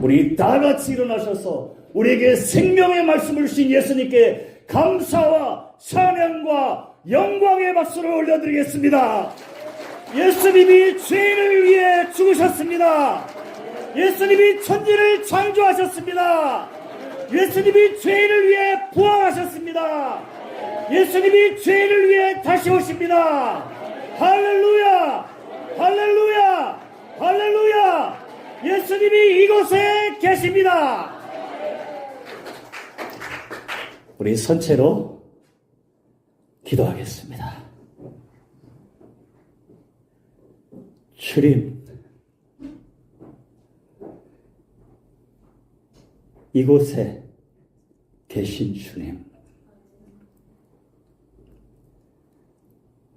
우리 다 같이 일어나셔서 우리에게 생명의 말씀을 주신 예수님께 감사와 찬양과 영광의 박수를 올려드리겠습니다. 예수님이 죄인을 위해 죽으셨습니다. 예수님이 천지를 창조하셨습니다. 예수님이 죄인을 위해 부활하셨습니다. 예수님이 죄인을 위해 다시 오십니다. 할렐루야! 할렐루야! 할렐루야! 예수님이 이곳에 계십니다. 우리 선체로 기도하겠습니다. 주님, 이곳에 계신 주님,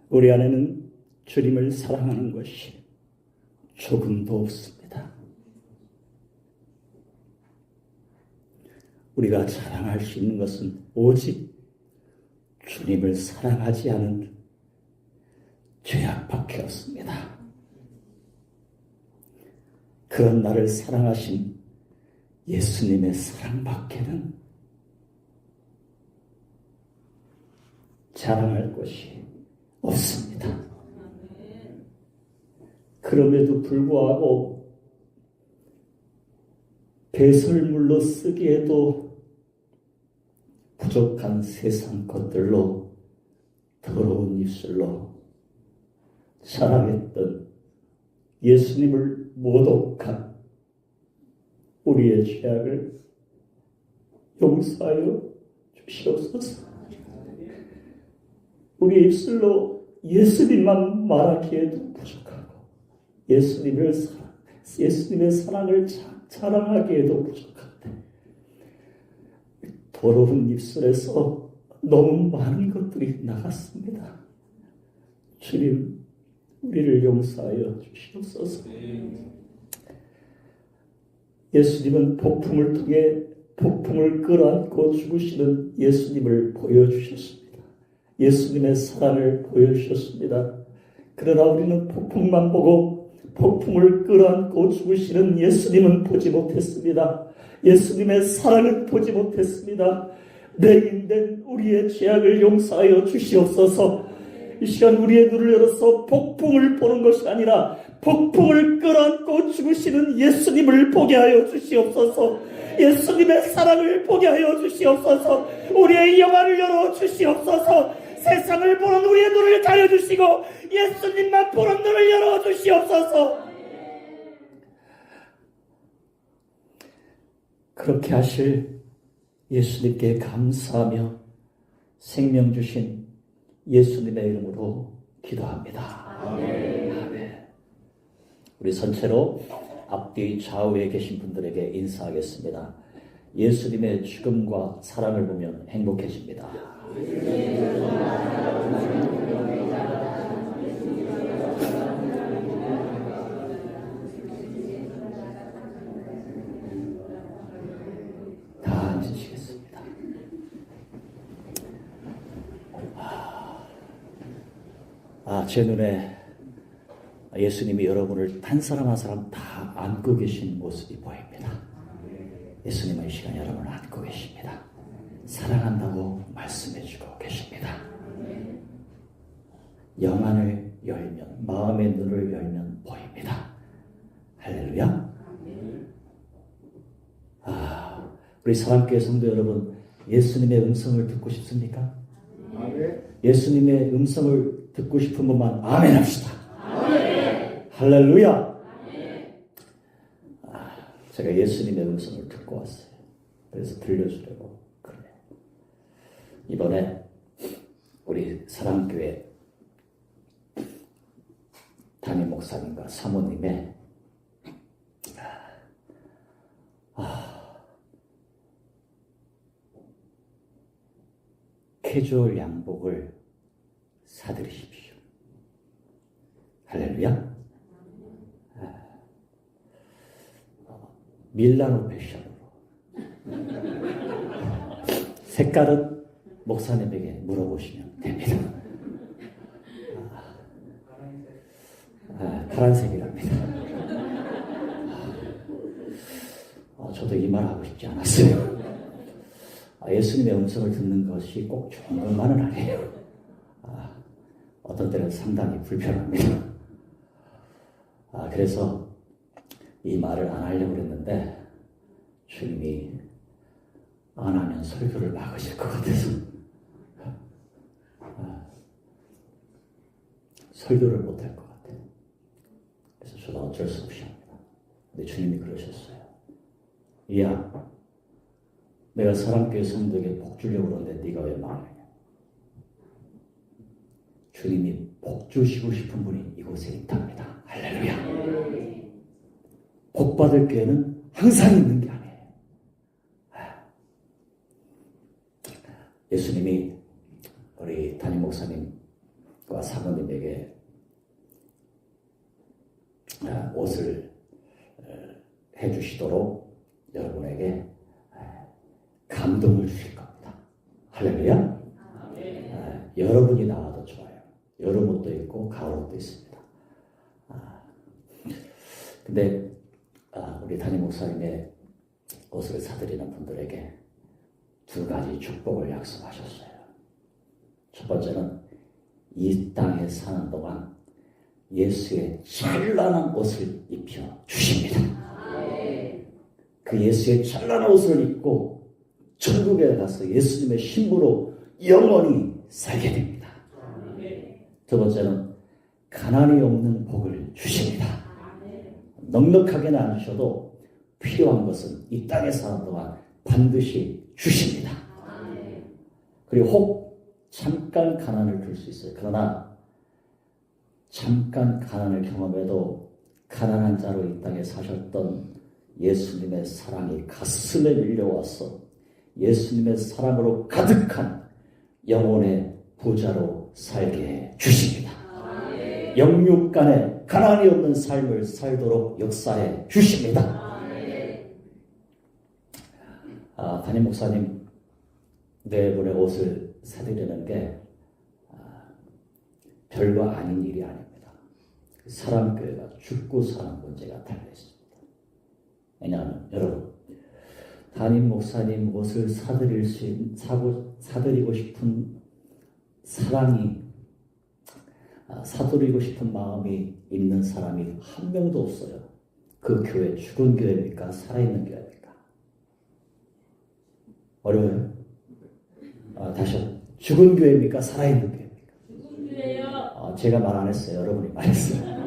우리 안에는 주님을 사랑하는 것이 조금도 없습니다. 우리가 자랑할 수 있는 것은 오직 주님을 사랑하지 않은 죄악밖에 없습니다. 그런 나를 사랑하신 예수님의 사랑밖에는 자랑할 것이 없습니다. 그럼에도 불구하고 배설물로 쓰기에도 부족한 세상 것들로 더러운 입술로 사랑했던 예수님을 모독한 우리의 죄악을 용서하여 주시옵소서. 우리 입술로 예수님만 말하기에도 부족하고 예수님의 사랑을 자랑하기에도 부족한데 더러운 입술에서 너무 많은 것들이 나갔습니다. 주님, 우리를 용서하여 주시옵소서. 예수님은 폭풍을 통해 폭풍을 끌어안고 죽으시는 예수님을 보여주셨습니다. 예수님의 사랑을 보여주셨습니다. 그러나 우리는 폭풍만 보고 폭풍을 끌어안고 죽으시는 예수님은 보지 못했습니다. 예수님의 사랑은 보지 못했습니다. 내 인된 우리의 죄악을 용서하여 주시옵소서. 이 시간 우리의 눈을 열어서 폭풍을 보는 것이 아니라 폭풍을 끌어안고 죽으시는 예수님을 보게 하여 주시옵소서. 예수님의 사랑을 보게 하여 주시옵소서. 우리의 영안을 열어 주시옵소서. 세상을 보는 우리의 눈을 가려주시고 예수님만 보는 눈을 열어 주시옵소서. 그렇게 하실 예수님께 감사하며 생명 주신 예수님의 이름으로 기도합니다. 아멘. 우리 전체로 앞뒤 좌우에 계신 분들에게 인사하겠습니다. 예수님의 죽음과 사랑을 보면 행복해집니다. 다 앉으시겠습니다. 제 눈에 예수님이 여러분을 한 사람 한 사람 다 안고 계신 모습이 보입니다. 예수님은 이 시간 여러분을 안고 계십니다. 사랑한다고 말씀해주고 계십니다. 영안을 열면, 마음의 눈을 열면 보입니다. 할렐루야. 우리 사랑교회 성도 여러분, 예수님의 음성을 듣고 싶습니까? 예수님의 음성을 듣고 싶은 분만 아멘 합시다. 할렐루야. 제가 예수님의 음성을 듣고 왔어요. 그래서 들려주려고 그래요. 이번에 우리 사랑교회 담임 목사님과 사모님의 캐주얼 양복을 사드리십시오. 할렐루야. 밀라노 패션으로. 색깔은 목사님에게 물어보시면 됩니다. 파란색이랍니다. 저도 이 말 하고 싶지 않았어요. 예수님의 음성을 듣는 것이 꼭 좋은 것만은 아니에요. 어떤 때는 상당히 불편합니다. 그래서 이 말을 안 하려고 그랬는데 주님이 안 하면 설교를 막으실 것 같아서 설교를 못할 것 같아요. 그래서 저도 어쩔 수 없이 합니다. 근데 주님이 그러셨어요. 이야, 내가 사랑교회 성도에게 복 주려고 그러는데 네가 왜 말하냐. 주님이 복 주시고 싶은 분이 이곳에 있답니다. 할렐루야. 복 받을 교회는 항상 있는 게 아니에요. 예수님이 우리 담임 목사님과 사모님에게 옷을 해주시도록 여러분에게 감동을 주실 겁니다. 할렐루야. 여러분이 나와도 좋아요. 여름 옷도 있고 가을 옷도 있습니다. 근데 우리 담임 목사님의 옷을 사드리는 분들에게 두 가지 축복을 약속하셨어요. 첫 번째는 이 땅에 사는 동안 예수의 찬란한 옷을 입혀 주십니다. 그 예수의 찬란한 옷을 입고 천국에 가서 예수님의 신부로 영원히 살게 됩니다. 두 번째는 가난이 없는 복을 주십니다. 넉넉하게는 안 주셔도 필요한 것은 이 땅에 사는 동안 반드시 주십니다. 그리고 혹 잠깐 가난을 줄 수 있어요. 그러나 잠깐 가난을 경험해도 가난한 자로 이 땅에 사셨던 예수님의 사랑이 가슴에 밀려와서 예수님의 사랑으로 가득한 영혼의 부자로 살게 주십니다. 영육간에 가난이 없는 삶을 살도록 역사해 주십니다. 담임 목사님 네 분의 옷을 사드리는 게 별거 아닌 일이 아닙니다. 사랑교회가 죽고 사는 문제가 달려있습니다. 왜냐하면 여러분 담임 목사님 옷을 사드리고 싶은 사랑이 사드리고 싶은 마음이 있는 사람이 한 명도 없어요. 그 교회 죽은 교회입니까? 살아있는 교회입니까? 어려워요? 다시 죽은 교회입니까? 살아있는 교회입니까? 죽은 교회요. 제가 말 안 했어요. 여러분이 말했어요.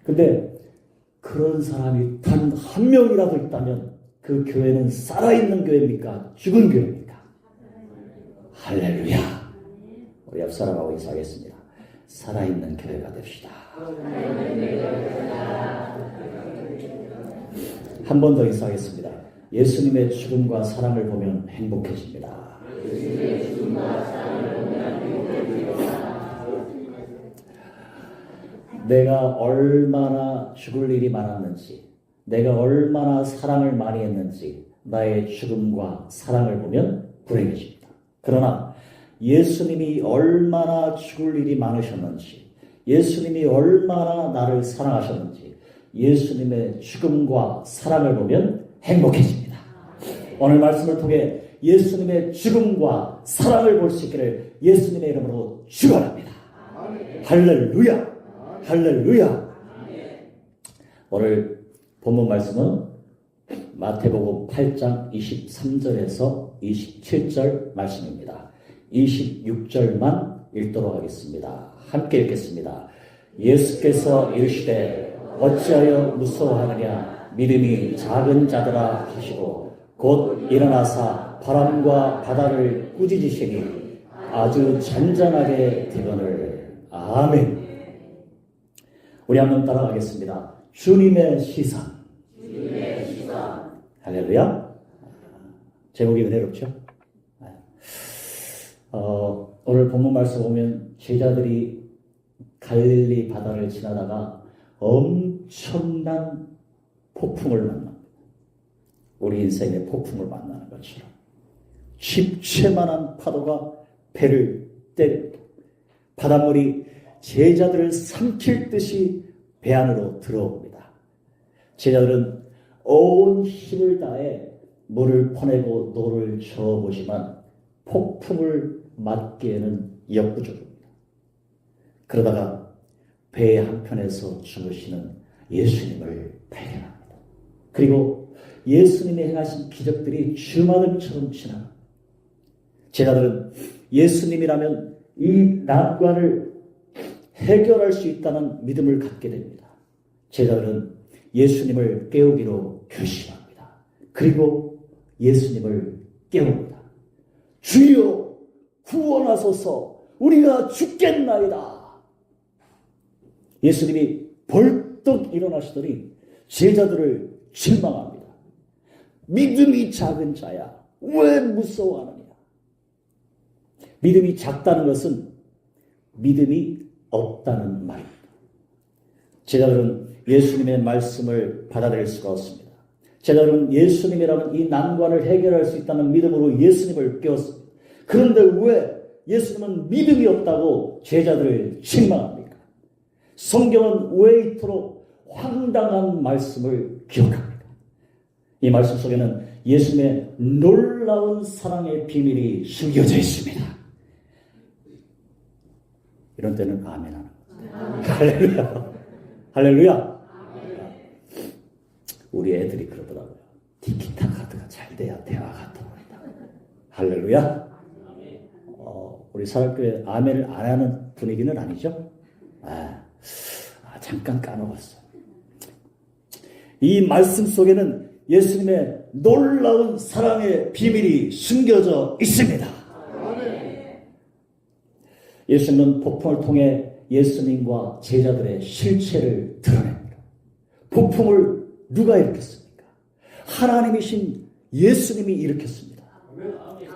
근데 그런 사람이 단 한 명이라도 있다면 그 교회는 살아있는 교회입니까? 죽은 교회입니까? 할렐루야. 우리 옆 사람하고 인사하겠습니다. 살아있는 교회가 됩시다. 한 번 더 인사하겠습니다. 예수님의 죽음과 사랑을 보면 행복해집니다. 내가 얼마나 죽을 일이 많았는지, 내가 얼마나 사랑을 많이 했는지 나의 죽음과 사랑을 보면 불행해집니다. 그러나 예수님이 얼마나 죽을 일이 많으셨는지, 예수님이 얼마나 나를 사랑하셨는지 예수님의 죽음과 사랑을 보면 행복해집니다. 오늘 말씀을 통해 예수님의 죽음과 사랑을 볼 수 있기를 예수님의 이름으로 축원합니다. 할렐루야. 할렐루야. 오늘 본문 말씀은 마태복음 8장 23절에서 27절 말씀입니다. 26절만 읽도록 하겠습니다. 함께 읽겠습니다. 예수께서 이르시되 어찌하여 무서워하느냐 믿음이 작은 자들아 하시고 곧 일어나사 바람과 바다를 꾸짖으시니 아주 잔잔하게 되거늘. 아멘. 우리 한번 따라가겠습니다. 주님의 시선. 주님의 시선. 할렐루야. 제목이 은혜롭죠? 오늘 본문 말씀 보면 제자들이 갈릴리 바다를 지나다가 엄청난 폭풍을 만납니다. 우리 인생의 폭풍을 만나는 것처럼 집채만한 파도가 배를 때립니다. 바닷물이 제자들을 삼킬 듯이 배 안으로 들어옵니다. 제자들은 온 힘을 다해 물을 퍼내고 노를 저어보지만 폭풍을 맞기에는 역부족입니다. 그러다가 배 한편에서 주무시는 예수님을 발견합니다. 그리고 예수님이 행하신 기적들이 주마등처럼 지나갑니다. 제자들은 예수님이라면 이 난관을 해결할 수 있다는 믿음을 갖게 됩니다. 제자들은 예수님을 깨우기로 결심합니다. 그리고 예수님을 깨웁니다. 주여 구원하소서, 우리가 죽겠나이다. 예수님이 벌떡 일어나시더니 제자들을 실망합니다. 믿음이 작은 자야, 왜 무서워하느냐? 믿음이 작다는 것은 믿음이 없다는 말입니다. 제자들은 예수님의 말씀을 받아들일 수가 없습니다. 제자들은 예수님이라면 이 난관을 해결할 수 있다는 믿음으로 예수님을 깨웠습니다. 그런데 왜 예수님은 믿음이 없다고 제자들을 실망합니까? 성경은 왜 이토록 황당한 말씀을 기억합니까? 이 말씀 속에는 예수님의 놀라운 사랑의 비밀이 숨겨져 있습니다. 이런 때는 아멘 하는 거예요. 할렐루야. 할렐루야. 우리 애들이 그러더라고요. 티키타카가 잘 돼야 대화가 통한다. 할렐루야. 우리 사랑교회 아멘을 안 하는 분위기는 아니죠? 잠깐 까먹었어. 이 말씀 속에는 예수님의 놀라운 사랑의 비밀이 숨겨져 있습니다. 예수님은 폭풍을 통해 예수님과 제자들의 실체를 드러냅니다. 폭풍을 누가 일으켰습니까? 하나님이신 예수님이 일으켰습니다.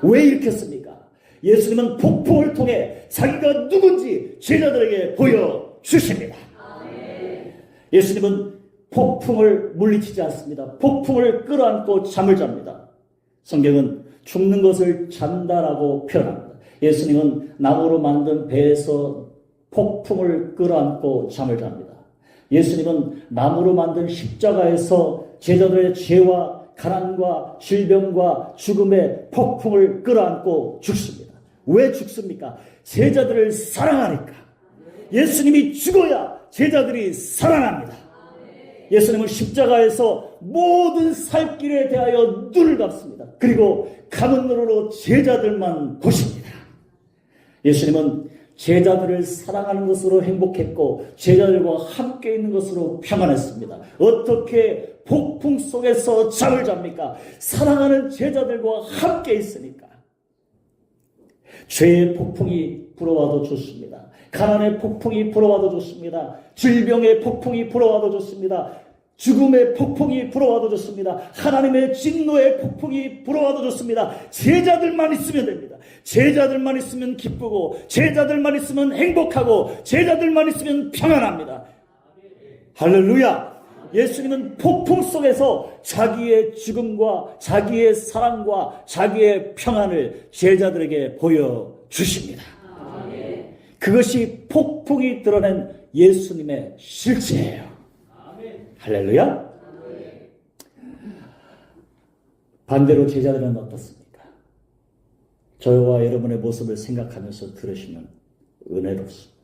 왜 일으켰습니까? 예수님은 폭풍을 통해 자기가 누군지 제자들에게 보여주십니다. 예수님은 폭풍을 물리치지 않습니다. 폭풍을 끌어안고 잠을 잡니다. 성경은 죽는 것을 잔다라고 표현합니다. 예수님은 나무로 만든 배에서 폭풍을 끌어안고 잠을 잡니다. 예수님은 나무로 만든 십자가에서 제자들의 죄와 가난과 질병과 죽음의 폭풍을 끌어안고 죽습니다. 왜 죽습니까? 제자들을 사랑하니까. 예수님이 죽어야 제자들이 살아납니다. 예수님은 십자가에서 모든 살 길에 대하여 눈을 감습니다. 그리고 감은 눈으로 제자들만 보십니다. 예수님은 제자들을 사랑하는 것으로 행복했고 제자들과 함께 있는 것으로 평안했습니다. 어떻게 폭풍 속에서 잠을 잡니까? 사랑하는 제자들과 함께 있으니까. 죄의 폭풍이 불어와도 좋습니다. 가난의 폭풍이 불어와도 좋습니다. 질병의 폭풍이 불어와도 좋습니다. 죽음의 폭풍이 불어와도 좋습니다. 하나님의 진노의 폭풍이 불어와도 좋습니다. 제자들만 있으면 됩니다. 제자들만 있으면 기쁘고 제자들만 있으면 행복하고 제자들만 있으면 평안합니다. 할렐루야. 예수님은 폭풍 속에서 자기의 죽음과 자기의 사랑과 자기의 평안을 제자들에게 보여주십니다. 그것이 폭풍이 드러낸 예수님의 실체예요. 할렐루야. 반대로 제자들은 어떻습니까? 저와 여러분의 모습을 생각하면서 들으시면 은혜롭습니다.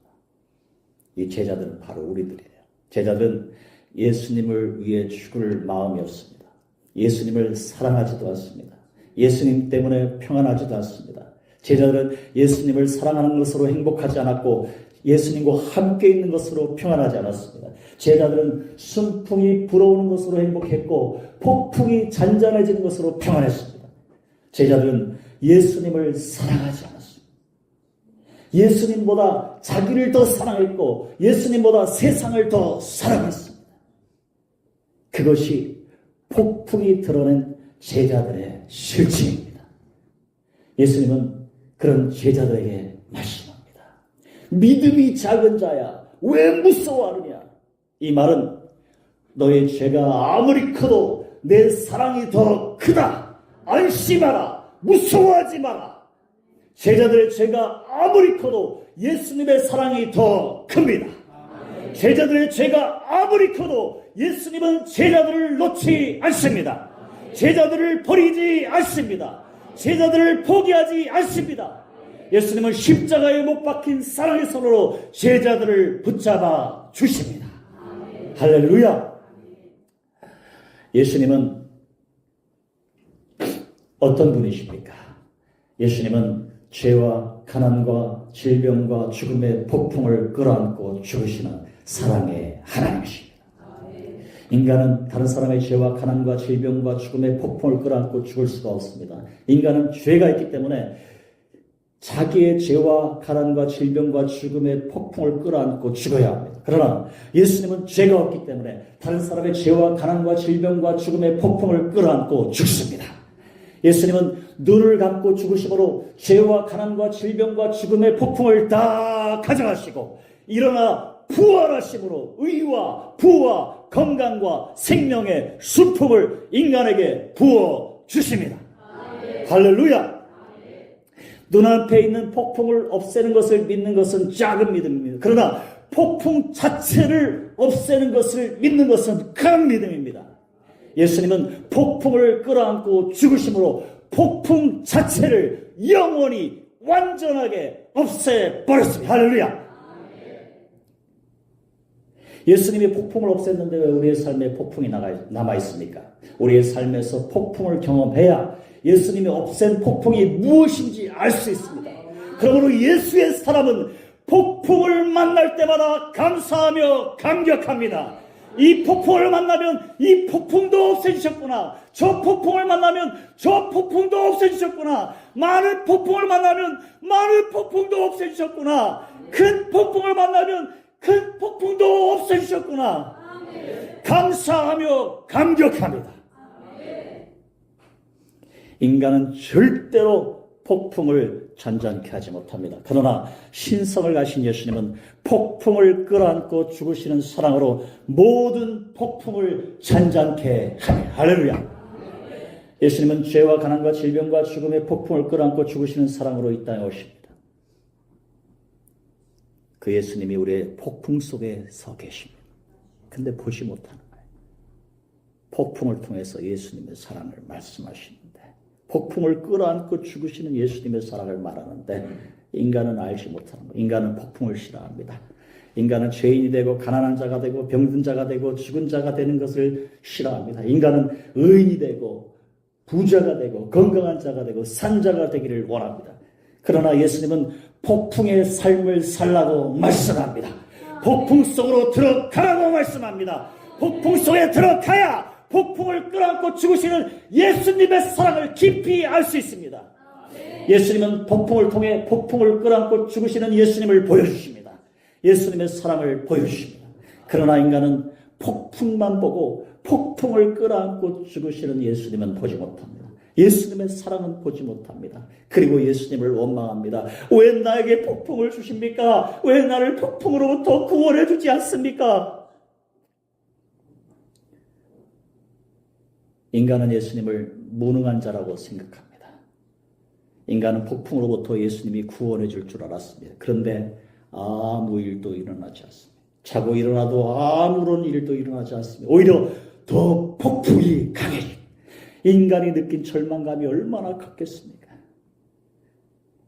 이 제자들은 바로 우리들이에요. 제자들은 예수님을 위해 죽을 마음이 없습니다. 예수님을 사랑하지도 않습니다. 예수님 때문에 평안하지도 않습니다. 제자들은 예수님을 사랑하는 것으로 행복하지 않았고 예수님과 함께 있는 것으로 평안하지 않았습니다. 제자들은 순풍이 불어오는 것으로 행복했고 폭풍이 잔잔해지는 것으로 평안했습니다. 제자들은 예수님을 사랑하지 않았습니다. 예수님보다 자기를 더 사랑했고 예수님보다 세상을 더 사랑했습니다. 그것이 폭풍이 드러낸 제자들의 실체입니다. 예수님은 그런 제자들에게 말씀합니다. 믿음이 작은 자야, 왜 무서워하느냐? 이 말은 너의 죄가 아무리 커도 내 사랑이 더 크다. 안심하라. 무서워하지 마라. 제자들의 죄가 아무리 커도 예수님의 사랑이 더 큽니다. 제자들의 죄가 아무리 커도 예수님은 제자들을 놓지 않습니다. 제자들을 버리지 않습니다. 제자들을 포기하지 않습니다. 예수님은 십자가에 못 박힌 사랑의 손으로 제자들을 붙잡아 주십니다. 할렐루야. 예수님은 어떤 분이십니까? 예수님은 죄와 가난과 질병과 죽음의 폭풍을 끌어안고 죽으시는 사랑의 하나님이십니다. 인간은 다른 사람의 죄와 가난과 질병과 죽음의 폭풍을 끌어안고 죽을 수가 없습니다. 인간은 죄가 있기 때문에 자기의 죄와 가난과 질병과 죽음의 폭풍을 끌어안고 죽어야 합니다. 그러나 예수님은 죄가 없기 때문에 다른 사람의 죄와 가난과 질병과 죽음의 폭풍을 끌어안고 죽습니다. 예수님은 눈을 감고 죽으심으로 죄와 가난과 질병과 죽음의 폭풍을 다 가져가시고 일어나 부활하심으로 의와 부와 건강과 생명의 수품을 인간에게 부어 주십니다. 할렐루야. 눈앞에 있는 폭풍을 없애는 것을 믿는 것은 작은 믿음입니다. 그러나 폭풍 자체를 없애는 것을 믿는 것은 큰 믿음입니다. 예수님은 폭풍을 끌어안고 죽으심으로 폭풍 자체를 영원히 완전하게 없애버렸습니다. 할렐루야. 예수님이 폭풍을 없앴는데 왜 우리의 삶에 폭풍이 남아있습니까? 우리의 삶에서 폭풍을 경험해야 예수님이 없앤 폭풍이 무엇인지 알 수 있습니다. 그러므로 예수의 사람은 폭풍을 만날 때마다 감사하며 감격합니다. 이 폭풍을 만나면 이 폭풍도 없애주셨구나. 저 폭풍을 만나면 저 폭풍도 없애주셨구나. 많은 폭풍을 만나면 많은 폭풍도 없애주셨구나. 큰 폭풍을 만나면 큰 폭풍도 없애주셨구나. 감사하며 감격합니다. 인간은 절대로 폭풍을 잔잔케 하지 못합니다. 그러나 신성을 가신 예수님은 폭풍을 끌어안고 죽으시는 사랑으로 모든 폭풍을 잔잔케 합니다. 할렐루야. 예수님은 죄와 가난과 질병과 죽음의 폭풍을 끌어안고 죽으시는 사랑으로 이 땅에 오십니다. 그 예수님이 우리의 폭풍 속에 서 계십니다. 근데 보지 못하는 거예요. 폭풍을 통해서 예수님의 사랑을 말씀하시는데 폭풍을 끌어안고 죽으시는 예수님의 사랑을 말하는데 인간은 알지 못하는 거예요. 인간은 폭풍을 싫어합니다. 인간은 죄인이 되고 가난한 자가 되고 병든 자가 되고 죽은 자가 되는 것을 싫어합니다. 인간은 의인이 되고 부자가 되고 건강한 자가 되고 산자가 되기를 원합니다. 그러나 예수님은 폭풍의 삶을 살라고 말씀합니다. 폭풍 속으로 들어가라고 말씀합니다. 폭풍 속에 들어가야 폭풍을 끌어안고 죽으시는 예수님의 사랑을 깊이 알 수 있습니다. 예수님은 폭풍을 통해 폭풍을 끌어안고 죽으시는 예수님을 보여주십니다. 예수님의 사랑을 보여주십니다. 그러나 인간은 폭풍만 보고 폭풍을 끌어안고 죽으시는 예수님은 보지 못합니다. 예수님의 사랑은 보지 못합니다. 그리고 예수님을 원망합니다. 왜 나에게 폭풍을 주십니까? 왜 나를 폭풍으로부터 구원해 주지 않습니까? 인간은 예수님을 무능한 자라고 생각합니다. 인간은 폭풍으로부터 예수님이 구원해 줄 줄 알았습니다. 그런데 아무 일도 일어나지 않습니다. 자고 일어나도 아무런 일도 일어나지 않습니다. 오히려 더 폭풍이 강해집니다. 인간이 느낀 절망감이 얼마나 컸겠습니까?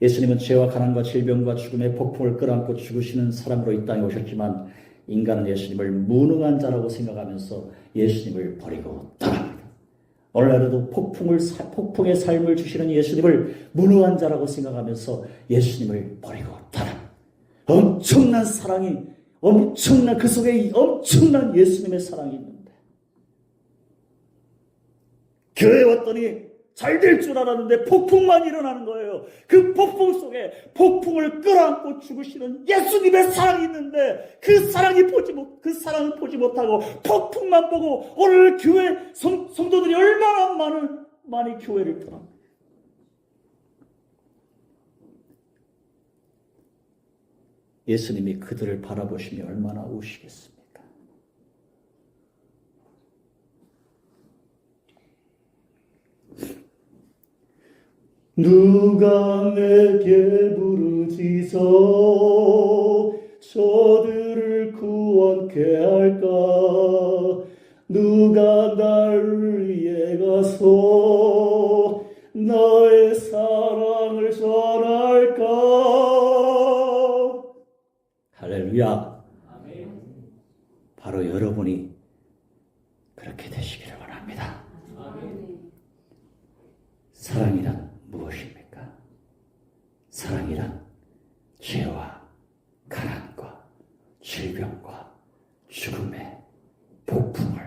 예수님은 죄와 가난과 질병과 죽음의 폭풍을 끌어안고 죽으시는 사람으로 이 땅에 오셨지만 인간은 예수님을 무능한 자라고 생각하면서 예수님을 버리고 떠납니다. 오늘날에도 폭풍의 삶을 주시는 예수님을 무능한 자라고 생각하면서 예수님을 버리고 떠납니다. 엄청난 사랑이, 그 속에 엄청난 예수님의 사랑이 있는데 교회에 왔더니 잘 될 줄 알았는데 폭풍만 일어나는 거예요. 그 폭풍 속에 폭풍을 끌어안고 죽으시는 예수님의 사랑이 있는데 그 사랑은 보지 못하고 폭풍만 보고 오늘 교회 성도들이 얼마나 많이 교회를 떠납니다. 예수님이 그들을 바라보시며 얼마나 우시겠습니까? 누가 내게 부르짖어 저들을 구원케 할까? 누가 나를 위해 가서 어디서 나의 사랑을 전할까? 할렐루야. 바로 여러분이 그렇게 되시기를 원합니다. 사랑이란 무엇입니까? 사랑이란 죄와 가난과 질병과 죽음의 폭풍을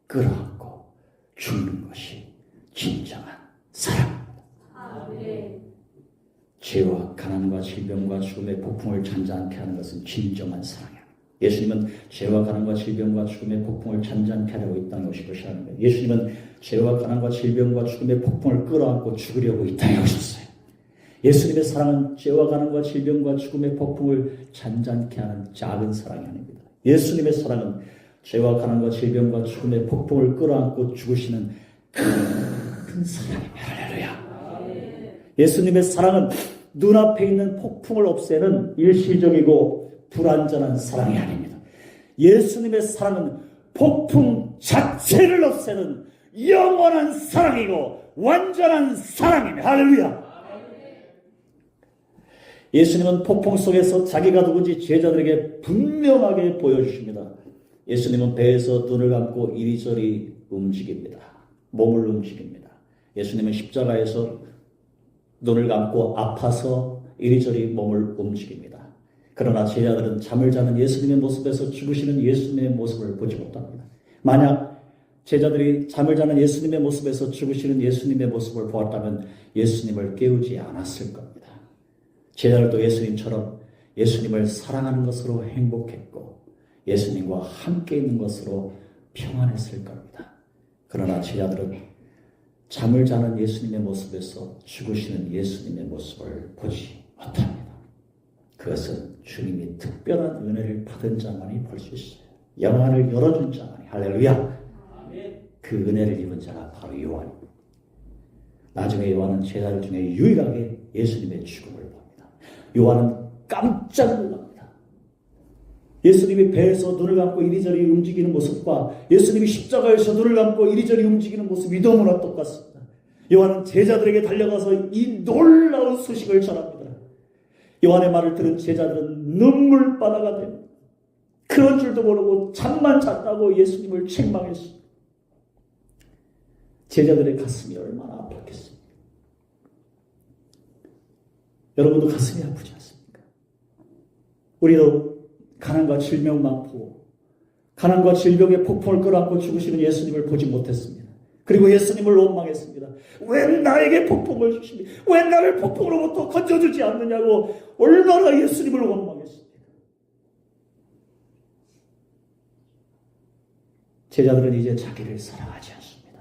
끌어안고 죽는 것이 진정한 사랑입니다. 죄와 가난과 질병과 죽음의 폭풍을 잔잔케 하는 것은 진정한 사랑이야. 예수님은 죄와 가난과 질병과 죽음의 폭풍을 잔잔케 하려고 이 땅에 오신 것이 아닙니다. 예수님은 죄와 가난과 질병과 죽음의 폭풍을 끌어안고 죽으려고 이 땅에 오셨어요. 예수님의 사랑은 죄와 가난과 질병과 죽음의 폭풍을 잔잔케 하는 작은 사랑이 아닙니다. 예수님의 사랑은 죄와 가난과 질병과 죽음의 폭풍을 끌어안고 죽으시는 큰 사랑입니다. 할렐루야. 예수님의 사랑은 눈앞에 있는 폭풍을 없애는 일시적이고 불완전한 사랑이 아닙니다. 예수님의 사랑은 폭풍 자체를 없애는 영원한 사랑이고 완전한 사랑입니다. 할렐루야. 예수님은 폭풍 속에서 자기가 누군지 제자들에게 분명하게 보여주십니다. 예수님은 배에서 눈을 감고 이리저리 움직입니다. 몸을 움직입니다. 예수님은 십자가에서 눈을 감고 아파서 이리저리 몸을 움직입니다. 그러나 제자들은 잠을 자는 예수님의 모습에서 죽으시는 예수님의 모습을 보지 못합니다. 만약 제자들이 잠을 자는 예수님의 모습에서 죽으시는 예수님의 모습을 보았다면 예수님을 깨우지 않았을 겁니다. 제자들도 예수님처럼 예수님을 사랑하는 것으로 행복했고 예수님과 함께 있는 것으로 평안했을 겁니다. 그러나 제자들은 잠을 자는 예수님의 모습에서 죽으시는 예수님의 모습을 보지 못합니다. 그것은 주님이 특별한 은혜를 받은 자만이 볼 수 있어요. 영안을 열어준 자만이. 할렐루야. 그 은혜를 입은 자가 바로 요한입니다. 나중에 요한은 제자들 중에 유일하게 예수님의 죽음을 봅니다. 요한은 깜짝 놀랍니다. 예수님이 배에서 눈을 감고 이리저리 움직이는 모습과 예수님이 십자가에서 눈을 감고 이리저리 움직이는 모습이 너무나 똑같습니다. 요한은 제자들에게 달려가서 이 놀라운 소식을 전합니다. 요한의 말을 들은 제자들은 눈물바다가 됩니다. 그런 줄도 모르고 잠만 잤다고 예수님을 책망했습니다. 제자들의 가슴이 얼마나 아팠겠습니까? 여러분도 가슴이 아프지 않습니까? 우리도 가난과 질병 많고 가난과 질병의 폭풍을 끌어안고 죽으시는 예수님을 보지 못했습니다. 그리고 예수님을 원망했습니다. 왜 나에게 폭풍을 주십니까? 왜 나를 폭풍으로부터 건져주지 않느냐고 얼마나 예수님을 원망했습니다. 제자들은 이제 자기를 사랑하지 않습니다.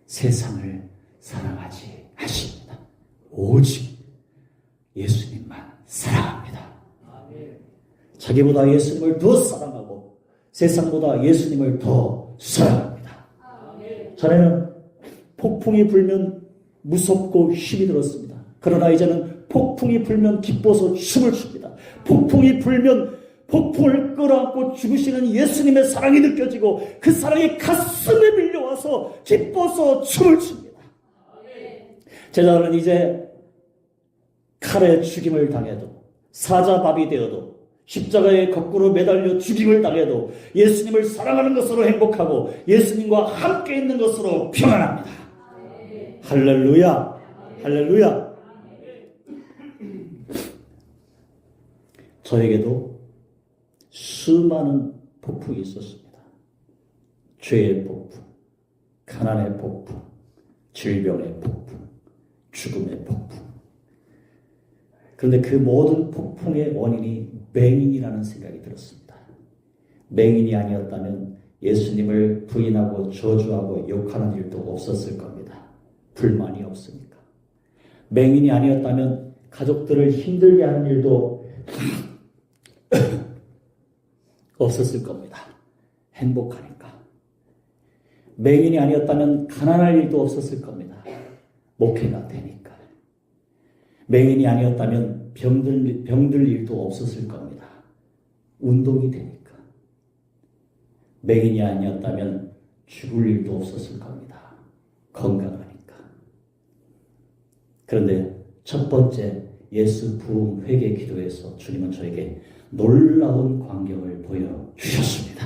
세상을 사랑하지 않습니다. 오직 예수님만 사랑합니다. 자기보다 예수님을 더 사랑하고 세상보다 예수님을 더 사랑합니다. 전에는 폭풍이 불면 무섭고 힘이 들었습니다. 그러나 이제는 폭풍이 불면 기뻐서 춤을 춥니다. 폭풍이 불면 폭풍을 끌어안고 죽으시는 예수님의 사랑이 느껴지고 그 사랑이 가슴에 밀려와서 기뻐서 춤을 춥니다. 제자들은 이제 칼에 죽임을 당해도 사자밥이 되어도 십자가에 거꾸로 매달려 죽임을 당해도 예수님을 사랑하는 것으로 행복하고 예수님과 함께 있는 것으로 평안합니다. 할렐루야. 할렐루야. 저에게도 수많은 폭풍이 있었습니다. 죄의 폭풍, 가난의 폭풍, 질병의 폭풍, 죽음의 폭풍. 그런데 그 모든 폭풍의 원인이 맹인이라는 생각이 들었습니다. 맹인이 아니었다면 예수님을 부인하고 저주하고 욕하는 일도 없었을 겁니다. 불만이 없으니까. 맹인이 아니었다면 가족들을 힘들게 하는 일도 없었을 겁니다. 행복하니까. 맹인이 아니었다면 가난할 일도 없었을 겁니다. 목회가 되니까. 맹인이 아니었다면 병들 일도 없었을 겁니다. 운동이 되니까. 맹인이 아니었다면 죽을 일도 없었을 겁니다. 건강하니까. 그런데 첫 번째 예수 부흥 회개 기도에서 주님은 저에게 놀라운 광경을 보여주셨습니다.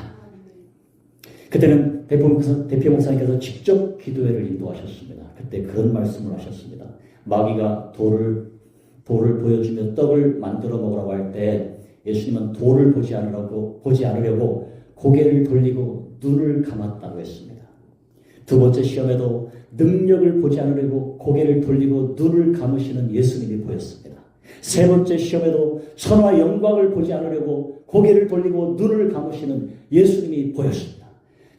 그때는 대표 목사님께서 직접 기도회를 인도하셨습니다. 그때 그런 말씀을 하셨습니다. 마귀가 돌을 보여주며 떡을 만들어 먹으라고 할 때 예수님은 돌을 보지 않으려고 고개를 돌리고 눈을 감았다고 했습니다. 두 번째 시험에도 능력을 보지 않으려고 고개를 돌리고 눈을 감으시는 예수님이 보였습니다. 세 번째 시험에도 천하 영광을 보지 않으려고 고개를 돌리고 눈을 감으시는 예수님이 보였습니다.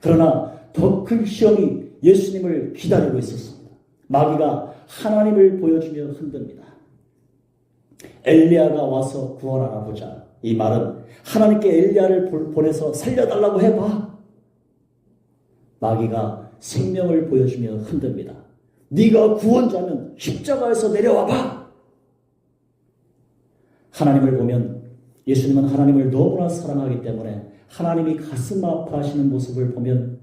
그러나 더 큰 시험이 예수님을 기다리고 있었습니다. 마귀가 하나님을 보여주며 흔듭니다. 엘리야가 와서 구원하나 보자. 이 말은 하나님께 엘리야를 보내서 살려달라고 해봐. 마귀가 생명을 보여주며 흔듭니다. 네가 구원자면 십자가에서 내려와봐. 하나님을 보면 예수님은 하나님을 너무나 사랑하기 때문에 하나님이 가슴 아파하시는 모습을 보면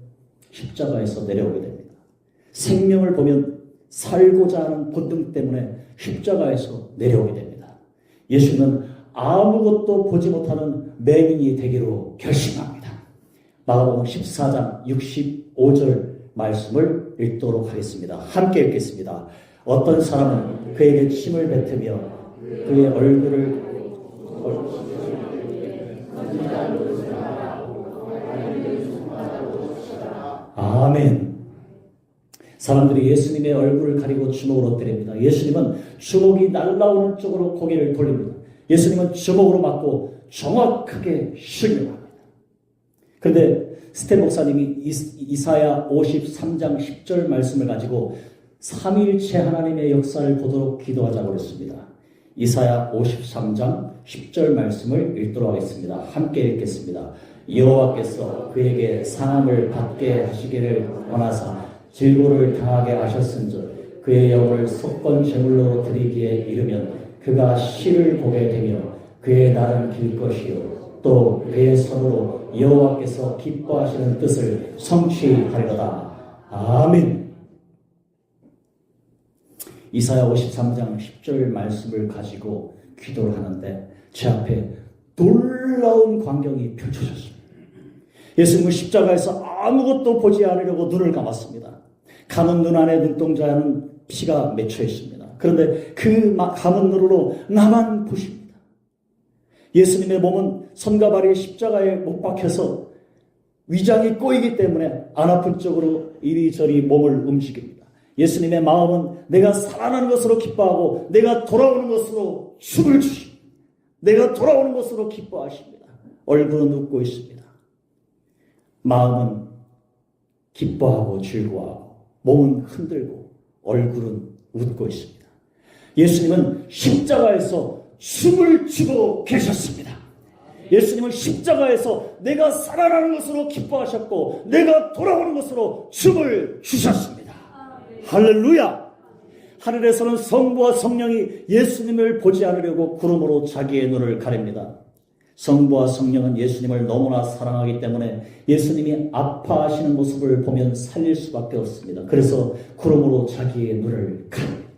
십자가에서 내려오게 됩니다. 생명을 보면 살고자 하는 본능 때문에 십자가에서 내려오게 됩니다. 예수님은 아무것도 보지 못하는 맹인이 되기로 결심합니다. 마가복음 14장 65절 말씀을 읽도록 하겠습니다. 함께 읽겠습니다. 어떤 사람은 그에게 침을 뱉으며 그의 얼굴을 아멘. 사람들이 예수님의 얼굴을 가리고 주먹을 엎드립니다. 예수님은 주먹이 날라오는 쪽으로 고개를 돌립니다. 예수님은 주먹으로 맞고 정확하게 실명합니다. 그런데 스탠 목사님이 이사야 53장 10절 말씀을 가지고 삼위일체 하나님의 역사를 보도록 기도하자고 했습니다. 이사야 53장 10절 말씀을 읽도록 하겠습니다. 함께 읽겠습니다. 여호와께서 그에게 상함을 받게 하시기를 원하사 질고를 당하게 하셨은즉 그의 영을 속건 제물로 드리기에 이르면 그가 시를 보게 되며 그의 날은 길 것이요 또 그의 손으로 여호와께서 기뻐하시는 뜻을 성취하리로다. 아멘. 이사야 53장 10절 말씀을 가지고 기도를 하는데 제 앞에 놀라운 광경이 펼쳐졌습니다. 예수님은 십자가에서 아무것도 보지 않으려고 눈을 감았습니다. 감은 눈 안에 눈동자에는 피가 맺혀 있습니다. 그런데 그 감은 눈으로 나만 보십니다. 예수님의 몸은 손과 발이 십자가에 못 박혀서 위장이 꼬이기 때문에 안 아픈 쪽으로 이리저리 몸을 움직입니다. 예수님의 마음은 내가 살아나는 것으로 기뻐하고 내가 돌아오는 것으로 춤을 추십니다. 내가 돌아오는 것으로 기뻐하십니다. 얼굴은 웃고 있습니다. 마음은 기뻐하고 즐거워하고 몸은 흔들고 얼굴은 웃고 있습니다. 예수님은 십자가에서 춤을 추고 계셨습니다. 예수님은 십자가에서 내가 살아나는 것으로 기뻐하셨고 내가 돌아오는 것으로 춤을 추셨습니다. 할렐루야! 하늘에서는 성부와 성령이 예수님을 보지 않으려고 구름으로 자기의 눈을 가립니다. 성부와 성령은 예수님을 너무나 사랑하기 때문에 예수님이 아파하시는 모습을 보면 살릴 수밖에 없습니다. 그래서 구름으로 자기의 눈을 가립니다.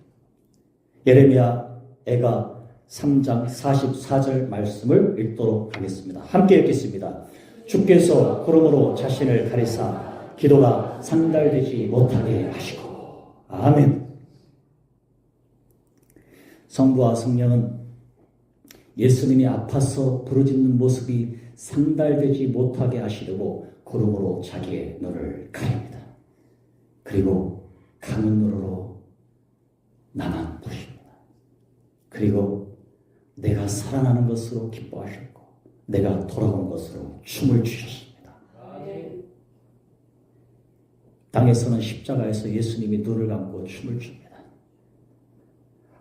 예레미야 애가 3장 44절 말씀을 읽도록 하겠습니다. 함께 읽겠습니다. 주께서 구름으로 자신을 가리사 기도가 상달되지 못하게 하시고. 아멘. 성부와 성령은 예수님이 아파서 부르짖는 모습이 상달되지 못하게 하시려고 구름으로 자기의 눈을 가립니다. 그리고 감은 눈으로 나만 보십니다. 그리고 내가 살아나는 것으로 기뻐하셨고 내가 돌아오는 것으로 춤을 추셨습니다. 땅에서는 십자가에서 예수님이 눈을 감고 춤을 춥니다.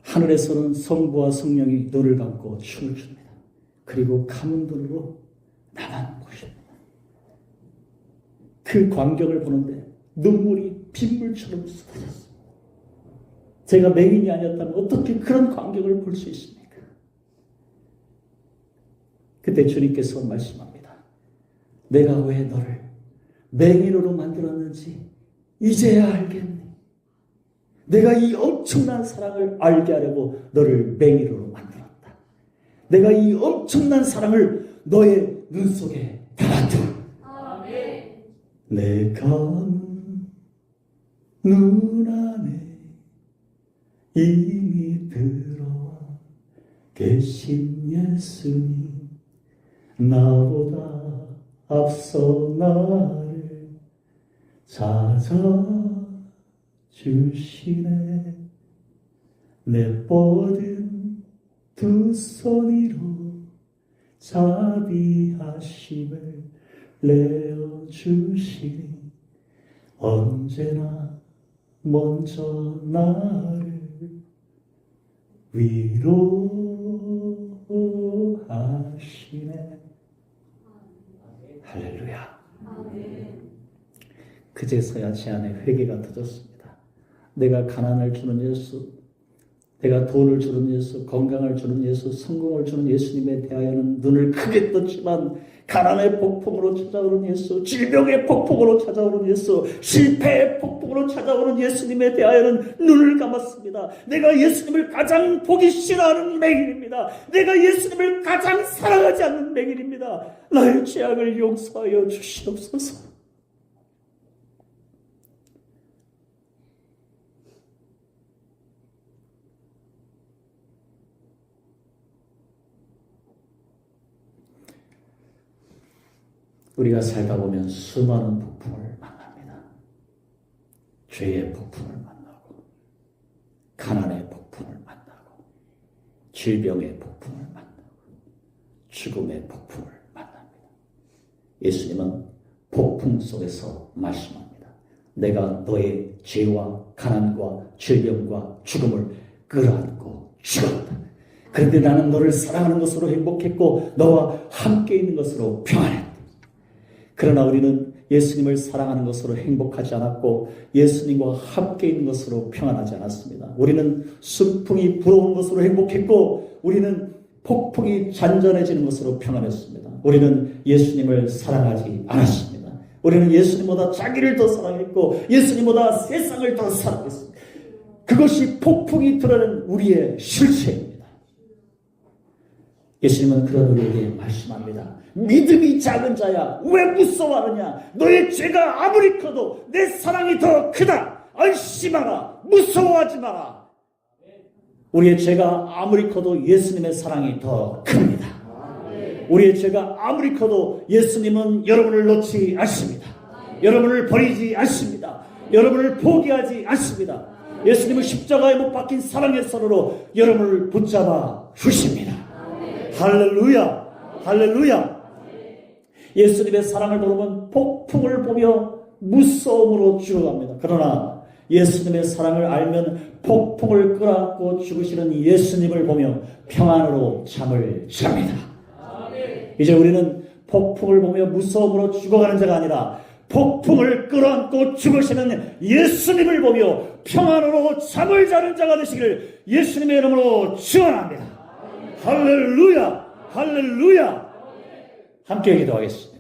하늘에서는 성부와 성령이 눈을 감고 춤을 춥니다. 그리고 감은 눈으로 나만 보십니다. 그 광경을 보는데 눈물이 빗물처럼 쏟아졌습니다. 제가 맹인이 아니었다면 어떻게 그런 광경을 볼 수 있습니까? 그때 주님께서 말씀합니다. 내가 왜 너를 맹인으로 만들었는지 이제야 알겠니? 내가 이 엄청난 사랑을 알게 하려고 너를 맹인으로 만들었다. 내가 이 엄청난 사랑을 너의 눈 속에 담았다. 내가 눈 안에 이미 들어와 계신 예수님, 나보다 앞서 나를 찾아주시네. 내 뻗은 두 손으로 자비하심을 내어주시니 언제나 먼저 나를 위로하시네. 할렐루야. 그제서야 제 안에 회개가 터졌습니다. 내가 가난을 주는 예수, 내가 돈을 주는 예수, 건강을 주는 예수, 성공을 주는 예수님에 대하여는 눈을 크게 떴지만 가난의 폭풍으로 찾아오는 예수, 질병의 폭풍으로 찾아오는 예수, 실패의 폭풍으로 찾아오는 예수님에 대하여는 눈을 감았습니다. 내가 예수님을 가장 보기 싫어하는 맹인입니다. 내가 예수님을 가장 사랑하지 않는 맹인입니다. 나의 죄악을 용서하여 주시옵소서. 우리가 살다 보면 수많은 폭풍을 만납니다. 죄의 폭풍을 만나고, 가난의 폭풍을 만나고, 질병의 폭풍을 만나고, 죽음의 폭풍을 만납니다. 예수님은 폭풍 속에서 말씀합니다. 내가 너의 죄와 가난과 질병과 죽음을 끌어안고 죽었다. 그런데 나는 너를 사랑하는 것으로 행복했고 너와 함께 있는 것으로 평안했다. 그러나 우리는 예수님을 사랑하는 것으로 행복하지 않았고 예수님과 함께 있는 것으로 평안하지 않았습니다. 우리는 순풍이 불어오는 것으로 행복했고 우리는 폭풍이 잔잔해지는 것으로 평안했습니다. 우리는 예수님을 사랑하지 않았습니다. 우리는 예수님보다 자기를 더 사랑했고 예수님보다 세상을 더 사랑했습니다. 그것이 폭풍이 드러나는 우리의 실체입니다. 예수님은 그런 우리에게 말씀합니다. 믿음이 작은 자야, 왜 무서워하느냐? 너의 죄가 아무리 커도 내 사랑이 더 크다. 안심하라. 무서워하지 마라. 우리의 죄가 아무리 커도 예수님의 사랑이 더 큽니다. 우리의 죄가 아무리 커도 예수님은 여러분을 놓지 않습니다. 여러분을 버리지 않습니다. 여러분을 포기하지 않습니다. 예수님은 십자가에 못 박힌 사랑의 손으로 여러분을 붙잡아 주십니다. 할렐루야. 할렐루야. 예수님의 사랑을 모르면 폭풍을 보며 무서움으로 죽어갑니다. 그러나 예수님의 사랑을 알면 폭풍을 끌어안고 죽으시는 예수님을 보며 평안으로 잠을 잡니다. 이제 우리는 폭풍을 보며 무서움으로 죽어가는 자가 아니라 폭풍을 끌어안고 죽으시는 예수님을 보며 평안으로 잠을 자는 자가 되시기를 예수님의 이름으로 축원합니다. 할렐루야. 할렐루야. 함께 기도하겠습니다.